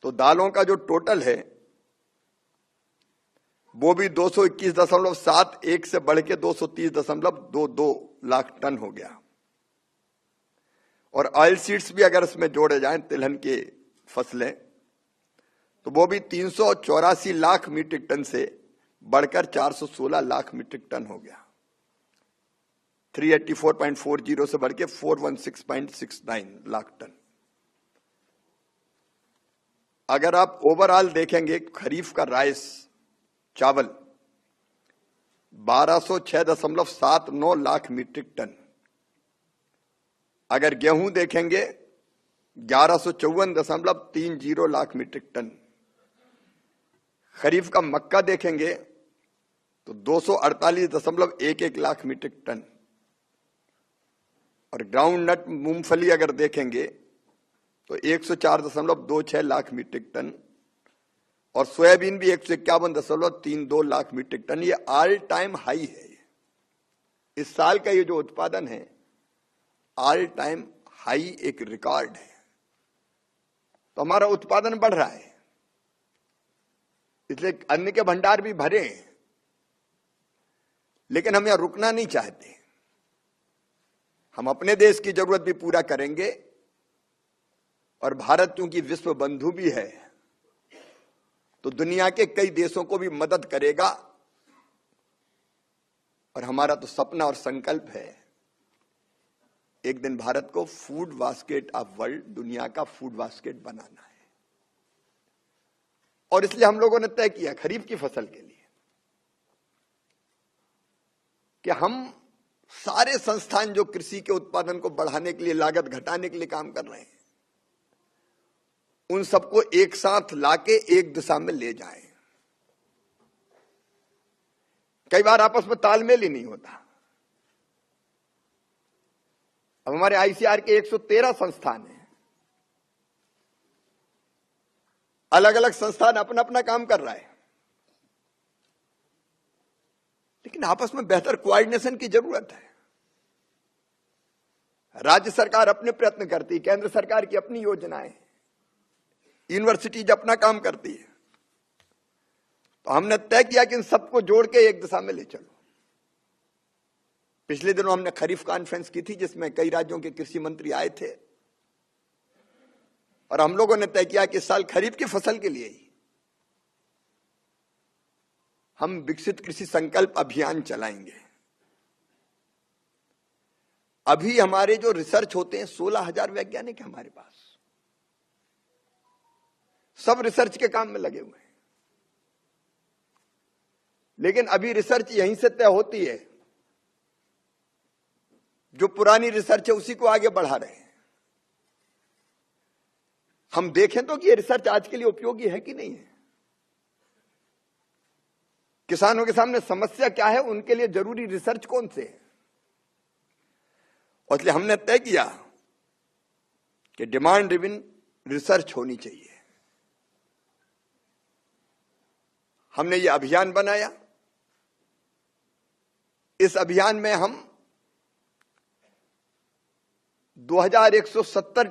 तो दालों का जो टोटल है वो भी 221.71 से बढ़ के 230.22 लाख टन हो गया। और ऑयल सीड्स भी अगर इसमें जोड़े जाएं, तिलहन की फसलें, तो वो भी 384 लाख मीट्रिक टन से बढ़कर 416 लाख मीट्रिक टन हो गया। 384.40 से बढ़ के 416.69 लाख टन। अगर आप ओवरऑल देखेंगे, खरीफ का राइस चावल 1206.79 लाख मीट्रिक टन। अगर गेहूं देखेंगे 1154.30 लाख मीट्रिक टन। खरीफ का मक्का देखेंगे तो 248.11 लाख मीट्रिक टन। और ग्राउंड नट मूंगफली अगर देखेंगे तो 104.26 लाख मीट्रिक टन। और सोयाबीन भी 151.32 लाख मीट्रिक टन। ये ऑल टाइम हाई है। इस साल का ये जो उत्पादन है ऑल टाइम हाई, एक रिकॉर्ड है। तो हमारा उत्पादन बढ़ रहा है, इसलिए अन्न के भंडार भी भरे हैं, लेकिन हम यहां रुकना नहीं चाहते। हम अपने देश की जरूरत भी पूरा करेंगे, और भारत चूंकि विश्व बंधु भी है तो दुनिया के कई देशों को भी मदद करेगा। और हमारा तो सपना और संकल्प है एक दिन भारत को फूड बास्केट ऑफ वर्ल्ड, दुनिया का फूड बास्केट बनाना है। और इसलिए हम लोगों ने तय किया खरीफ की फसल के लिए कि हम सारे संस्थान जो कृषि के उत्पादन को बढ़ाने के लिए, लागत घटाने के लिए काम कर रहे हैं, उन सबको एक साथ लाके एक दिशा में ले जाएं। कई बार आपस में तालमेल ही नहीं होता। अब हमारे आईसीआर के 113 संस्थान हैं। अलग अलग संस्थान अपना अपना काम कर रहा है, लेकिन आपस में बेहतर कोऑर्डिनेशन की जरूरत है। राज्य सरकार अपने प्रयत्न करती है, केंद्र सरकार की अपनी योजनाएं, यूनिवर्सिटीज अपना काम करती है। तो हमने तय किया कि इन सबको जोड़ के एक दिशा में ले चलो। पिछले दिनों हमने खरीफ कॉन्फ्रेंस की थी, जिसमें कई राज्यों के कृषि मंत्री आए थे, और हम लोगों ने तय किया कि इस साल खरीफ की फसल के लिए ही हम विकसित कृषि संकल्प अभियान चलाएंगे। अभी हमारे जो रिसर्च होते हैं, 16,000 वैज्ञानिक हैं हमारे पास, सब रिसर्च के काम में लगे हुए हैं। लेकिन अभी रिसर्च यहीं से तय होती है, जो पुरानी रिसर्च है उसी को आगे बढ़ा रहे हैं। हम देखें तो कि ये रिसर्च आज के लिए उपयोगी है कि नहीं है। किसानों के सामने समस्या क्या है, उनके लिए जरूरी रिसर्च कौन से है। और इसलिए हमने तय किया कि डिमांड ड्रिवन रिसर्च होनी चाहिए। हमने ये अभियान बनाया। इस अभियान में हम 2170